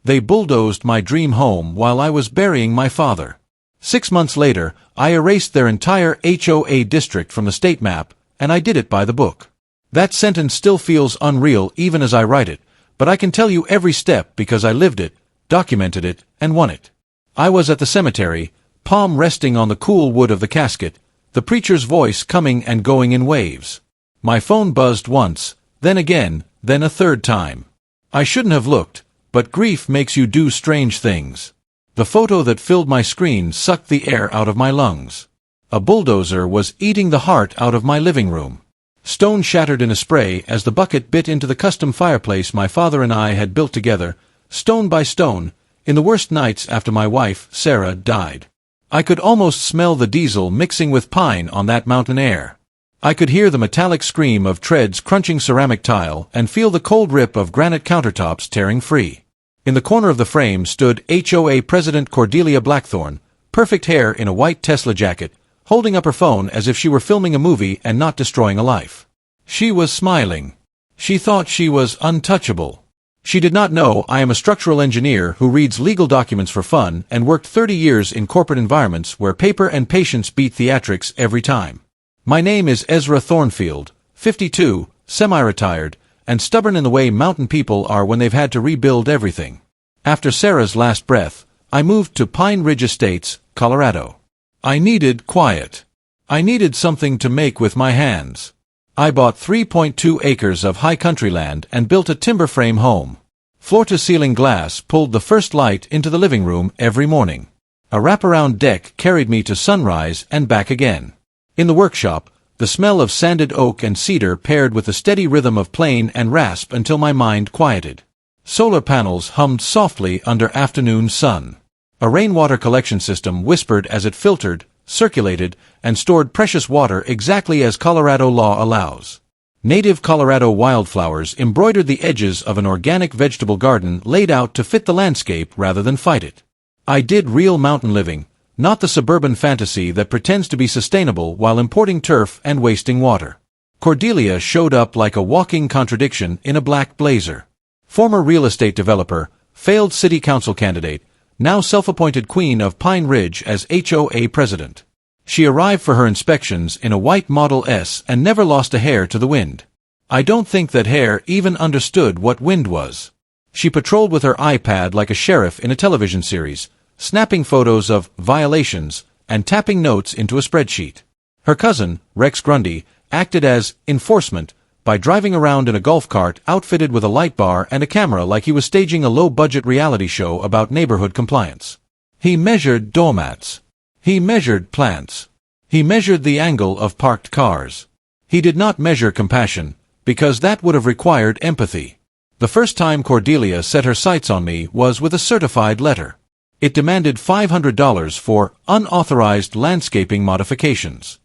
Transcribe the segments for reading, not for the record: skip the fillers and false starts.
They bulldozed my dream home while I was burying my father. 6 months later, I erased their entire HOA district from the state map, and I did it by the book. That sentence still feels unreal even as I write it, but I can tell you every step because I lived it, documented it, and won it. I was at the cemetery, palm resting on the cool wood of the casket, the preacher's voice coming and going in waves. My phone buzzed once, then again, then a third time. I shouldn't have looked, but grief makes you do strange things. The photo that filled my screen sucked the air out of my lungs. A bulldozer was eating the heart out of my living room. Stone shattered in a spray as the bucket bit into the custom fireplace my father and I had built together, stone by stone, in the worst nights after my wife, Sarah, died. I could almost smell the diesel mixing with pine on that mountain air. I could hear the metallic scream of treads crunching ceramic tile and feel the cold rip of granite countertops tearing free. In the corner of the frame stood HOA President Cordelia Blackthorne, perfect hair in a white Tesla jacket, holding up her phone as if she were filming a movie and not destroying a life. She was smiling. She thought she was untouchable. She did not know I am a structural engineer who reads legal documents for fun and worked 30 years in corporate environments where paper and patience beat theatrics every time. My name is Ezra Thornfield, 52, semi-retired, and stubborn in the way mountain people are when they've had to rebuild everything. After Sarah's last breath, I moved to Pine Ridge Estates, Colorado. I needed quiet. I needed something to make with my hands. I bought 3.2 acres of high country land and built a timber frame home. Floor-to-ceiling glass pulled the first light into the living room every morning. A wraparound deck carried me to sunrise and back again. In the workshop, the smell of sanded oak and cedar paired with the steady rhythm of plane and rasp until my mind quieted. Solar panels hummed softly under afternoon sun. A rainwater collection system whispered as it filtered, circulated, and stored precious water exactly as Colorado law allows. Native Colorado wildflowers embroidered the edges of an organic vegetable garden laid out to fit the landscape rather than fight it. I did real mountain living, not the suburban fantasy that pretends to be sustainable while importing turf and wasting water. Cordelia showed up like a walking contradiction in a black blazer. Former real estate developer, failed city council candidate, now self-appointed queen of Pine Ridge as HOA president. She arrived for her inspections in a white Model S and never lost a hair to the wind. I don't think that hair even understood what wind was. She patrolled with her iPad like a sheriff in a television series, snapping photos of violations and tapping notes into a spreadsheet. Her cousin, Rex Grundy, acted as enforcement by driving around in a golf cart outfitted with a light bar and a camera like he was staging a low-budget reality show about neighborhood compliance. He measured doormats. He measured plants. He measured the angle of parked cars. He did not measure compassion, because that would have required empathy. The first time Cordelia set her sights on me was with a certified letter. It demanded $500 for unauthorized landscaping modifications.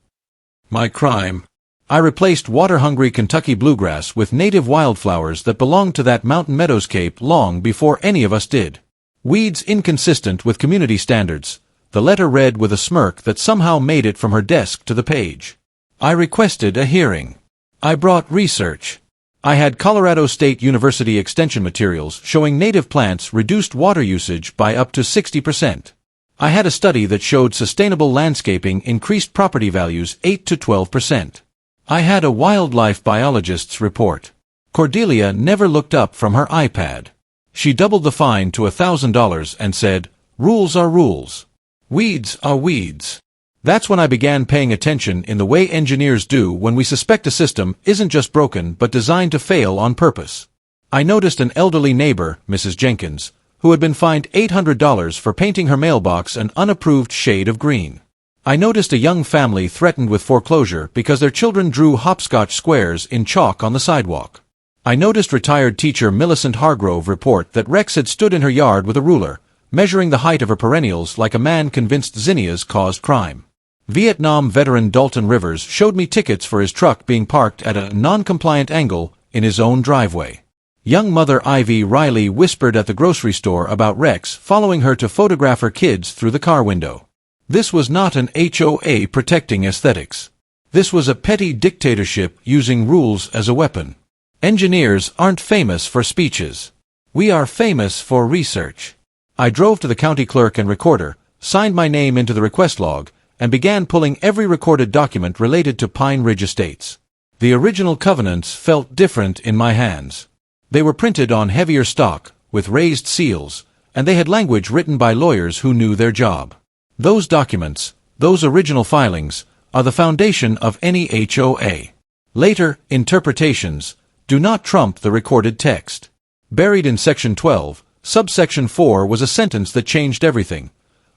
My crime. I replaced water-hungry Kentucky bluegrass with native wildflowers that belonged to that mountain meadowscape long before any of us did. Weeds inconsistent with community standards, the letter read with a smirk that somehow made it from her desk to the page. I requested a hearing. I brought research. I had Colorado State University extension materials showing native plants reduced water usage by up to 60%. I had a study that showed sustainable landscaping increased property values 8 to 12%. I had a wildlife biologist's report. Cordelia never looked up from her iPad. She doubled the fine to $1,000 and said, "Rules are rules. Weeds are weeds." That's when I began paying attention in the way engineers do when we suspect a system isn't just broken but designed to fail on purpose. I noticed an elderly neighbor, Mrs. Jenkins, who had been fined $800 for painting her mailbox an unapproved shade of green. I noticed a young family threatened with foreclosure because their children drew hopscotch squares in chalk on the sidewalk. I noticed retired teacher Millicent Hargrove report that Rex had stood in her yard with a ruler, measuring the height of her perennials like a man convinced zinnias caused crime. Vietnam veteran Dalton Rivers showed me tickets for his truck being parked at a non-compliant angle in his own driveway. Young mother Ivy Riley whispered at the grocery store about Rex following her to photograph her kids through the car window. This was not an HOA protecting aesthetics. This was a petty dictatorship using rules as a weapon. Engineers aren't famous for speeches. We are famous for research. I drove to the county clerk and recorder, signed my name into the request log, and began pulling every recorded document related to Pine Ridge Estates. The original covenants felt different in my hands. They were printed on heavier stock, with raised seals, and they had language written by lawyers who knew their job. Those documents, those original filings, are the foundation of any HOA. Later interpretations do not trump the recorded text. Buried in Section 12, Subsection 4 was a sentence that changed everything.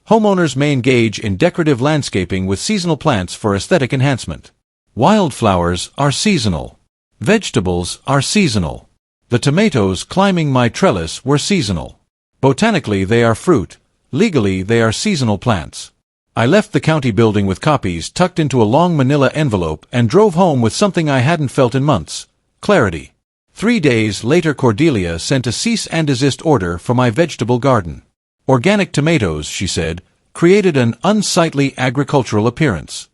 Homeowners may engage in decorative landscaping with seasonal plants for aesthetic enhancement. Wildflowers are seasonal. Vegetables are seasonal. The tomatoes climbing my trellis were seasonal. Botanically, they are fruit. Legally, they are seasonal plants. I left the county building with copies tucked into a long manila envelope and drove home with something I hadn't felt in months: clarity. 3 days later, Cordelia sent a cease and desist order for my vegetable garden. Organic tomatoes, she said, created an unsightly agricultural appearance.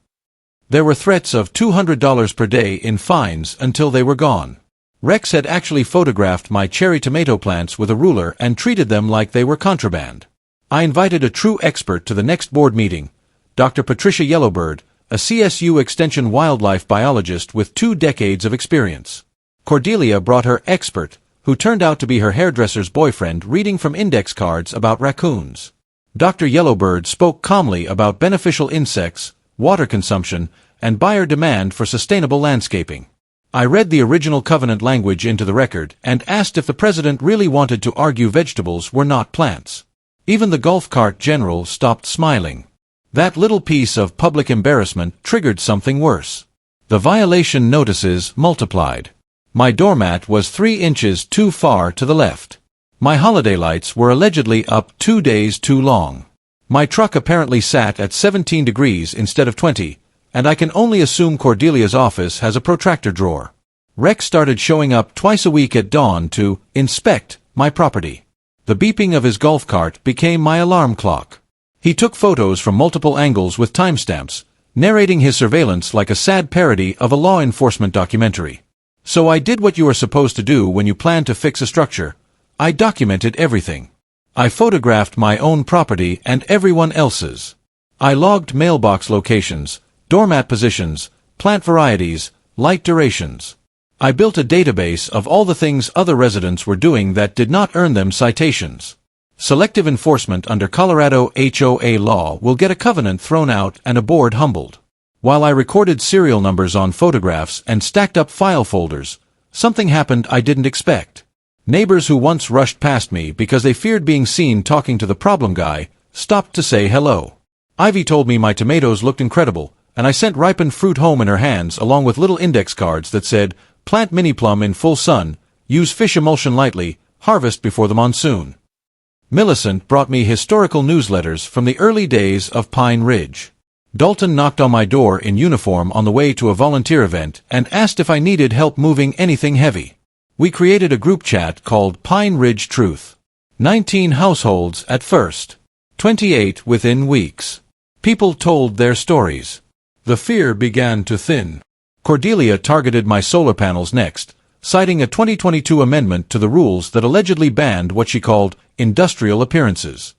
There were threats of $200 per day in fines until they were gone. Rex had actually photographed my cherry tomato plants with a ruler and treated them like they were contraband. I invited a true expert to the next board meeting, Dr. Patricia Yellowbird, a CSU Extension wildlife biologist with 2 decades of experience. Cordelia brought her expert, who turned out to be her hairdresser's boyfriend, reading from index cards about raccoons. Dr. Yellowbird spoke calmly about beneficial insects, water consumption, and buyer demand for sustainable landscaping. I read the original covenant language into the record and asked if the president really wanted to argue vegetables were not plants. Even the golf cart general stopped smiling. That little piece of public embarrassment triggered something worse. The violation notices multiplied. My doormat was 3 inches too far to the left. My holiday lights were allegedly up 2 days too long. My truck apparently sat at 17 degrees instead of 20, and I can only assume Cordelia's office has a protractor drawer. Rex started showing up twice a week at dawn to inspect my property. The beeping of his golf cart became my alarm clock. He took photos from multiple angles with timestamps, narrating his surveillance like a sad parody of a law enforcement documentary. So I did what you are supposed to do when you plan to fix a structure. I documented everything. I photographed my own property and everyone else's. I logged mailbox locations, doormat positions, plant varieties, light durations. I built a database of all the things other residents were doing that did not earn them citations. Selective enforcement under Colorado HOA law will get a covenant thrown out and a board humbled. While I recorded serial numbers on photographs and stacked up file folders, something happened I didn't expect. Neighbors who once rushed past me because they feared being seen talking to the problem guy stopped to say hello. Ivy told me my tomatoes looked incredible, and I sent ripened fruit home in her hands along with little index cards that said, "Plant mini plum in full sun, use fish emulsion lightly, harvest before the monsoon." Millicent brought me historical newsletters from the early days of Pine Ridge. Dalton knocked on my door in uniform on the way to a volunteer event and asked if I needed help moving anything heavy. We created a group chat called Pine Ridge Truth. 19 households at first. 28 within weeks. People told their stories. The fear began to thin. Cordelia targeted my solar panels next, citing a 2022 amendment to the rules that allegedly banned what she called industrial appearances.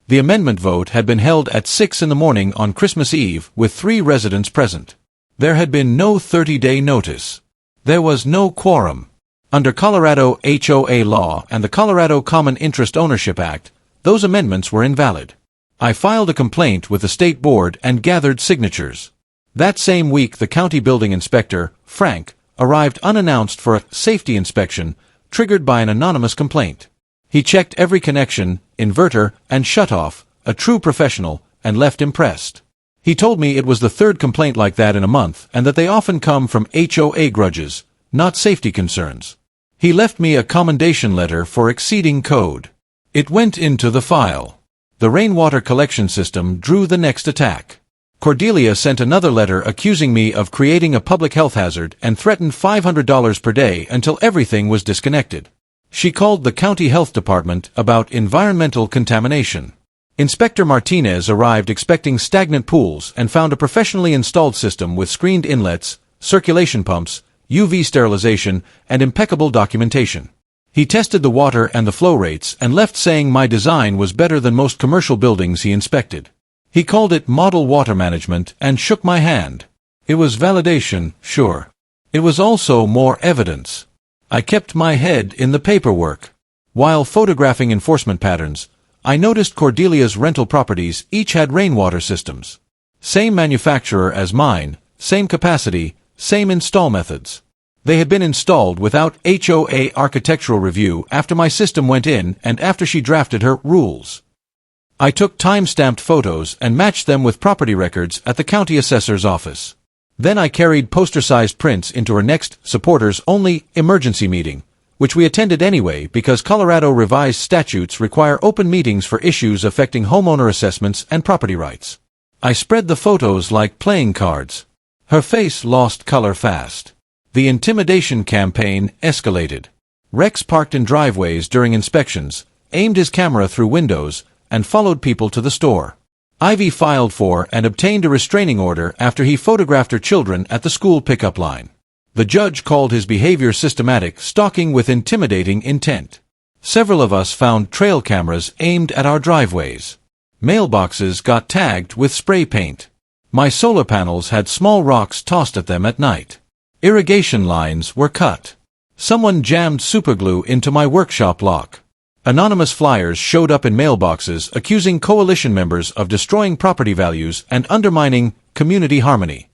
The amendment vote had been held at 6 in the morning on Christmas Eve with 3 residents present. There had been no 30-day notice. There was no quorum. Under Colorado HOA law and the Colorado Common Interest Ownership Act, those amendments were invalid. I filed a complaint with the state board and gathered signatures. That same week, the county building inspector, Frank, arrived unannounced for a safety inspection triggered by an anonymous complaint. He checked every connection, inverter, and shutoff, a true professional, and left impressed. He told me it was the 3rd complaint like that in a month and that they often come from HOA grudges, not safety concerns. He left me a commendation letter for exceeding code. It went into the file. The rainwater collection system drew the next attack. Cordelia sent another letter accusing me of creating a public health hazard and threatened $500 per day until everything was disconnected. She called the county health department about environmental contamination. Inspector Martinez arrived expecting stagnant pools and found a professionally installed system with screened inlets, circulation pumps, UV sterilization, and impeccable documentation. He tested the water and the flow rates and left saying my design was better than most commercial buildings he inspected. He called it model water management and shook my hand. It was validation, sure. It was also more evidence. I kept my head in the paperwork. While photographing enforcement patterns, I noticed Cordelia's rental properties each had rainwater systems. Same manufacturer as mine, same capacity, same install methods. They had been installed without HOA architectural review after my system went in and after she drafted her rules. I took time-stamped photos and matched them with property records at the county assessor's office. Then I carried poster-sized prints into her next supporters-only emergency meeting, which we attended anyway because Colorado revised statutes require open meetings for issues affecting homeowner assessments and property rights. I spread the photos like playing cards. Her face lost color fast. The intimidation campaign escalated. Rex parked in driveways during inspections, aimed his camera through windows, and followed people to the store. Ivy filed for and obtained a restraining order after he photographed her children at the school pickup line. The judge called his behavior systematic stalking with intimidating intent. Several of us found trail cameras aimed at our driveways. Mailboxes got tagged with spray paint. My solar panels had small rocks tossed at them at night. Irrigation lines were cut. Someone jammed superglue into my workshop lock. Anonymous flyers showed up in mailboxes accusing coalition members of destroying property values and undermining community harmony.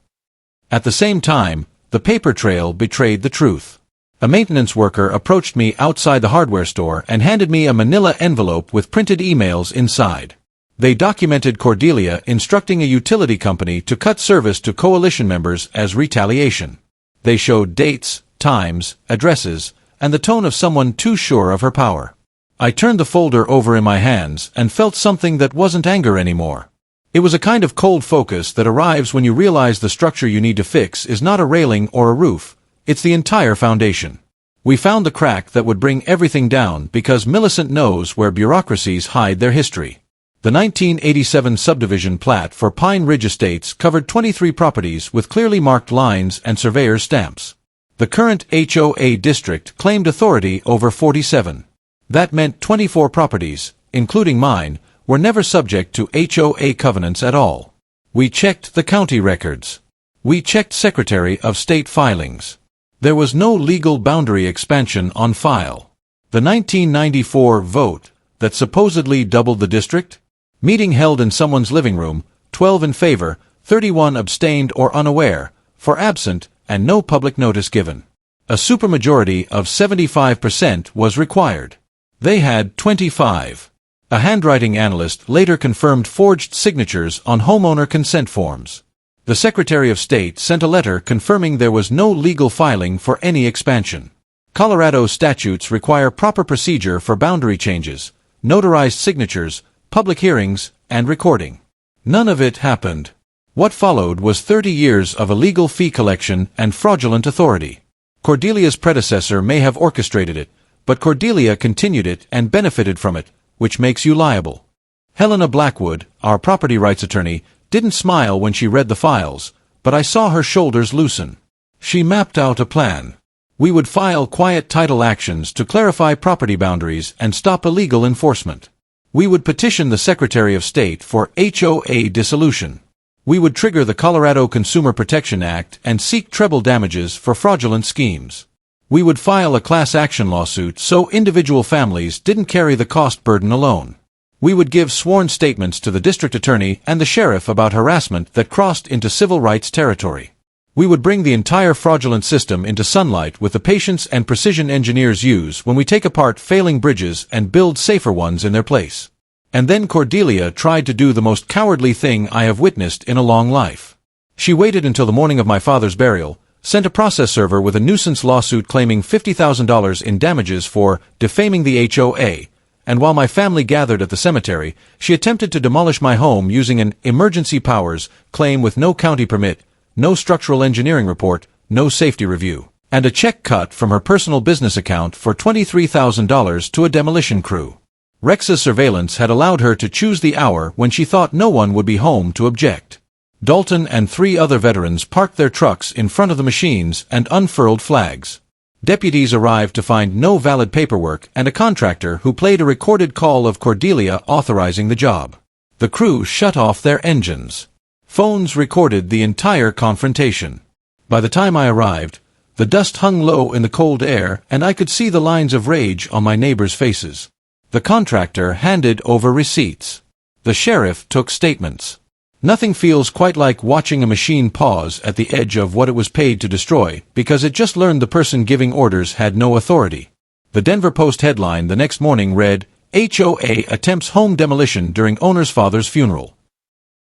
At the same time, the paper trail betrayed the truth. A maintenance worker approached me outside the hardware store and handed me a manila envelope with printed emails inside. They documented Cordelia instructing a utility company to cut service to coalition members as retaliation. They showed dates, times, addresses, and the tone of someone too sure of her power. I turned the folder over in my hands and felt something that wasn't anger anymore. It was a kind of cold focus that arrives when you realize the structure you need to fix is not a railing or a roof, it's the entire foundation. We found the crack that would bring everything down because Millicent knows where bureaucracies hide their history. The 1987 subdivision plat for Pine Ridge Estates covered 23 properties with clearly marked lines and surveyor's stamps. The current HOA district claimed authority over 47. That meant 24 properties, including mine, were never subject to HOA covenants at all. We checked the county records. We checked Secretary of State filings. There was no legal boundary expansion on file. The 1994 vote that supposedly doubled the district? Meeting held in someone's living room, 12 in favor, 31 abstained or unaware, for absent, and no public notice given. A supermajority of 75% was required. They had 25. A handwriting analyst later confirmed forged signatures on homeowner consent forms. The Secretary of State sent a letter confirming there was no legal filing for any expansion. Colorado statutes require proper procedure for boundary changes, notarized signatures, public hearings, and recording. None of it happened. What followed was 30 years of illegal fee collection and fraudulent authority. Cordelia's predecessor may have orchestrated it, but Cordelia continued it and benefited from it, which makes you liable. Helena Blackwood, our property rights attorney, didn't smile when she read the files, but I saw her shoulders loosen. She mapped out a plan. We would file quiet title actions to clarify property boundaries and stop illegal enforcement. We would petition the Secretary of State for HOA dissolution. We would trigger the Colorado Consumer Protection Act and seek treble damages for fraudulent schemes. We would file a class action lawsuit so individual families didn't carry the cost burden alone. We would give sworn statements to the district attorney and the sheriff about harassment that crossed into civil rights territory. We would bring the entire fraudulent system into sunlight with the patience and precision engineers use when we take apart failing bridges and build safer ones in their place. And then Cordelia tried to do the most cowardly thing I have witnessed in a long life. She waited until the morning of my father's burial, sent a process server with a nuisance lawsuit claiming $50,000 in damages for defaming the HOA, and while my family gathered at the cemetery, she attempted to demolish my home using an emergency powers claim with no county permit, no structural engineering report, no safety review, and a check cut from her personal business account for $23,000 to a demolition crew. Rex's surveillance had allowed her to choose the hour when she thought no one would be home to object. Dalton and 3 other veterans parked their trucks in front of the machines and unfurled flags. Deputies arrived to find no valid paperwork and a contractor who played a recorded call of Cordelia authorizing the job. The crew shut off their engines. Phones recorded the entire confrontation. By the time I arrived, the dust hung low in the cold air and I could see the lines of rage on my neighbors' faces. The contractor handed over receipts. The sheriff took statements. Nothing feels quite like watching a machine pause at the edge of what it was paid to destroy because it just learned the person giving orders had no authority. The Denver Post headline the next morning read, HOA attempts home demolition during owner's father's funeral.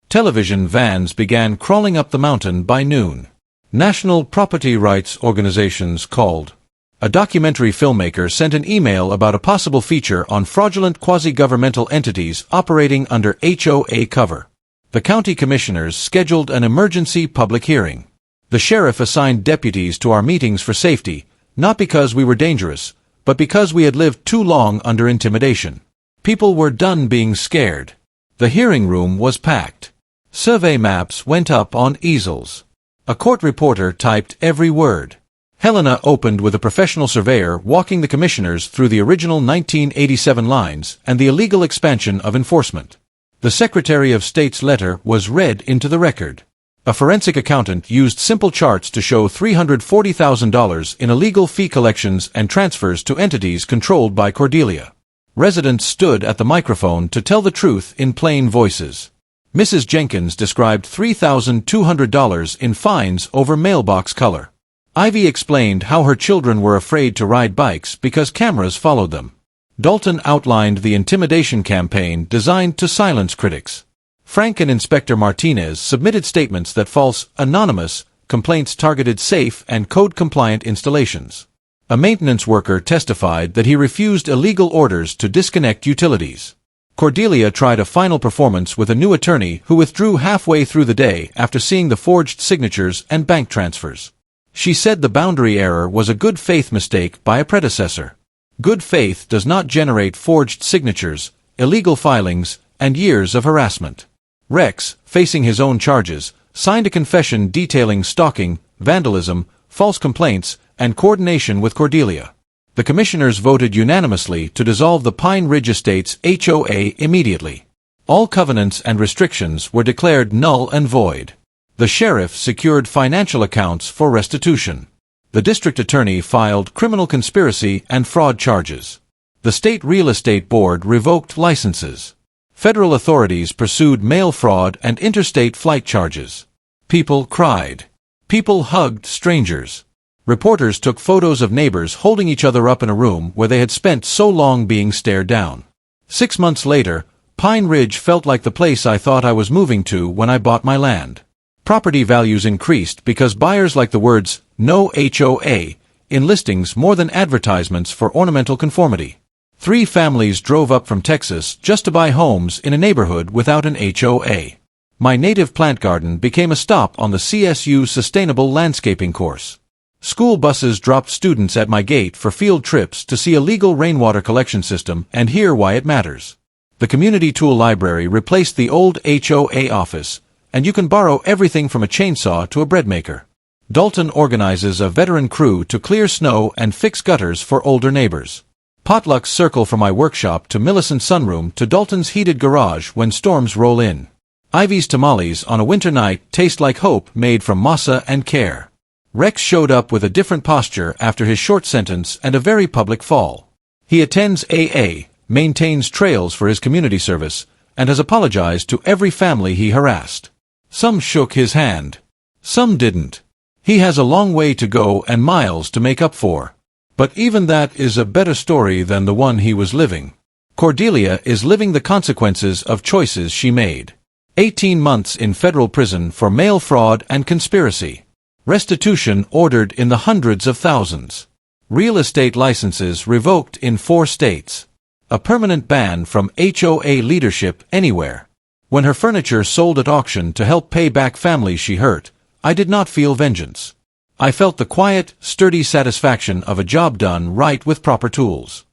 Television vans began crawling up the mountain by noon. National property rights organizations called. A documentary filmmaker sent an email about a possible feature on fraudulent quasi-governmental entities operating under HOA cover. The county commissioners scheduled an emergency public hearing. The sheriff assigned deputies to our meetings for safety, not because we were dangerous, but because we had lived too long under intimidation. People were done being scared. The hearing room was packed. Survey maps went up on easels. A court reporter typed every word. Helena opened with a professional surveyor walking the commissioners through the original 1987 lines and the illegal expansion of enforcement. The Secretary of State's letter was read into the record. A forensic accountant used simple charts to show $340,000 in illegal fee collections and transfers to entities controlled by Cordelia. Residents stood at the microphone to tell the truth in plain voices. Mrs. Jenkins described $3,200 in fines over mailbox color. Ivy explained how her children were afraid to ride bikes because cameras followed them. Dalton outlined the intimidation campaign designed to silence critics. Frank and Inspector Martinez submitted statements that false, anonymous complaints targeted safe and code-compliant installations. A maintenance worker testified that he refused illegal orders to disconnect utilities. Cordelia tried a final performance with a new attorney who withdrew halfway through the day after seeing the forged signatures and bank transfers. She said the boundary error was a good faith mistake by a predecessor. Good faith does not generate forged signatures, illegal filings, and years of harassment. Rex, facing his own charges, signed a confession detailing stalking, vandalism, false complaints, and coordination with Cordelia. The commissioners voted unanimously to dissolve the Pine Ridge Estates HOA immediately. All covenants and restrictions were declared null and void. The sheriff secured financial accounts for restitution. The district attorney filed criminal conspiracy and fraud charges. The state real estate board revoked licenses. Federal authorities pursued mail fraud and interstate flight charges. People cried. People hugged strangers. Reporters took photos of neighbors holding each other up in a room where they had spent so long being stared down. 6 months later, Pine Ridge felt like the place I thought I was moving to when I bought my land. Property values increased because buyers liked the words, "No HOA," in listings more than advertisements for ornamental conformity. 3 families drove up from Texas just to buy homes in a neighborhood without an HOA. My native plant garden became a stop on the CSU Sustainable Landscaping course. School buses dropped students at my gate for field trips to see a legal rainwater collection system and hear why it matters. The community tool library replaced the old HOA office, and you can borrow everything from a chainsaw to a bread maker. Dalton organizes a veteran crew to clear snow and fix gutters for older neighbors. Potlucks circle from my workshop to Millicent's sunroom to Dalton's heated garage when storms roll in. Ivy's tamales on a winter night taste like hope made from masa and care. Rex showed up with a different posture after his short sentence and a very public fall. He attends AA, maintains trails for his community service, and has apologized to every family he harassed. Some shook his hand. Some didn't. He has a long way to go and miles to make up for. But even that is a better story than the one he was living. Cordelia is living the consequences of choices she made. 18 months in federal prison for mail fraud and conspiracy. Restitution ordered in the hundreds of thousands. Real estate licenses revoked in 4 states. A permanent ban from HOA leadership anywhere. When her furniture sold at auction to help pay back families she hurt, I did not feel vengeance. I felt the quiet, sturdy satisfaction of a job done right with proper tools.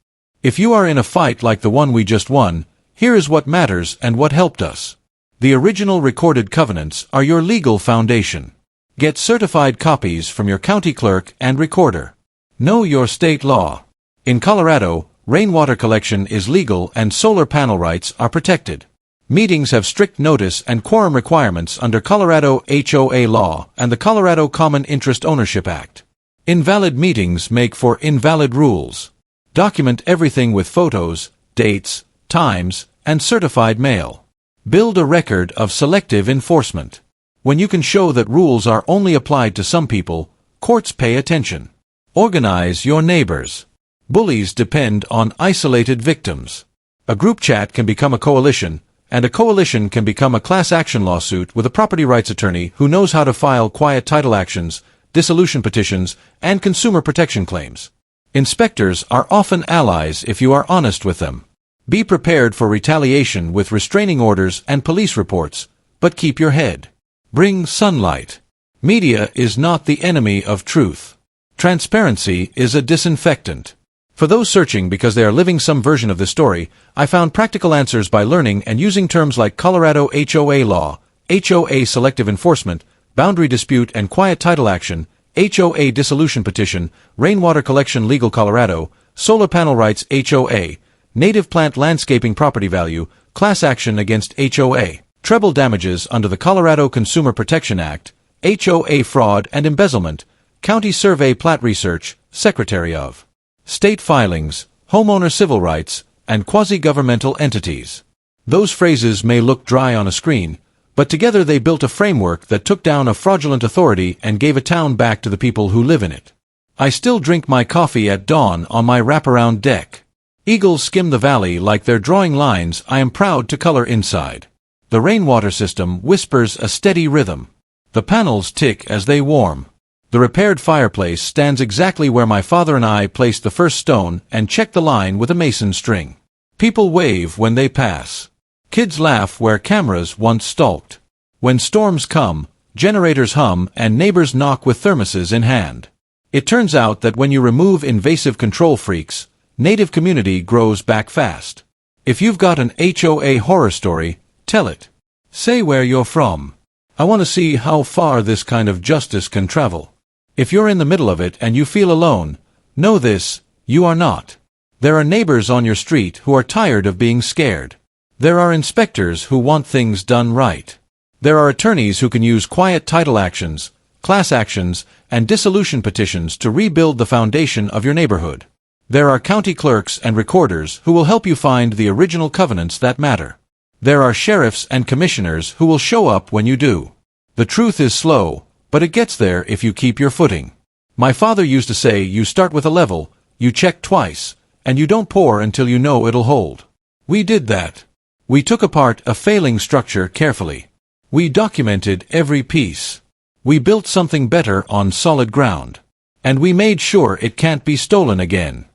If you are in a fight like the one we just won, here is what matters and what helped us. The original recorded covenants are your legal foundation. Get certified copies from your county clerk and recorder. Know your state law. In Colorado, rainwater collection is legal and solar panel rights are protected. Meetings have strict notice and quorum requirements under Colorado HOA law and the Colorado Common Interest Ownership Act. Invalid meetings make for invalid rules. Document everything with photos, dates, times, and certified mail. Build a record of selective enforcement. When you can show that rules are only applied to some people, courts pay attention. Organize your neighbors. Bullies depend on isolated victims. A group chat can become a coalition, and a coalition can become a class action lawsuit with a property rights attorney who knows how to file quiet title actions, dissolution petitions, and consumer protection claims. Inspectors are often allies if you are honest with them. Be prepared for retaliation with restraining orders and police reports, but keep your head. Bring sunlight. Media is not the enemy of truth. Transparency is a disinfectant. For those searching because they are living some version of this story, I found practical answers by learning and using terms like Colorado HOA law, HOA selective enforcement, boundary dispute and quiet title action, HOA dissolution petition, rainwater collection legal Colorado, solar panel rights HOA, native plant landscaping property value, class action against HOA, treble damages under the Colorado Consumer Protection Act, HOA fraud and embezzlement, county survey plat research, Secretary of State filings, homeowner civil rights, and quasi-governmental entities. Those phrases may look dry on a screen, but together they built a framework that took down a fraudulent authority and gave a town back to the people who live in it. I still drink my coffee at dawn on my wraparound deck. Eagles skim the valley like they're drawing lines I am proud to color inside. The rainwater system whispers a steady rhythm. The panels tick as they warm. The repaired fireplace stands exactly where my father and I placed the first stone and checked the line with a mason string. People wave when they pass. Kids laugh where cameras once stalked. When storms come, generators hum and neighbors knock with thermoses in hand. It turns out that when you remove invasive control freaks, native community grows back fast. If you've got an HOA horror story, tell it. Say where you're from. I want to see how far this kind of justice can travel. If you're in the middle of it and you feel alone, know this, you are not. There are neighbors on your street who are tired of being scared. There are inspectors who want things done right. There are attorneys who can use quiet title actions, class actions, and dissolution petitions to rebuild the foundation of your neighborhood. There are county clerks and recorders who will help you find the original covenants that matter. There are sheriffs and commissioners who will show up when you do. The truth is slow, but it gets there if you keep your footing. My father used to say you start with a level, you check twice, and you don't pour until you know it'll hold. We did that. We took apart a failing structure carefully. We documented every piece. We built something better on solid ground. And we made sure it can't be stolen again.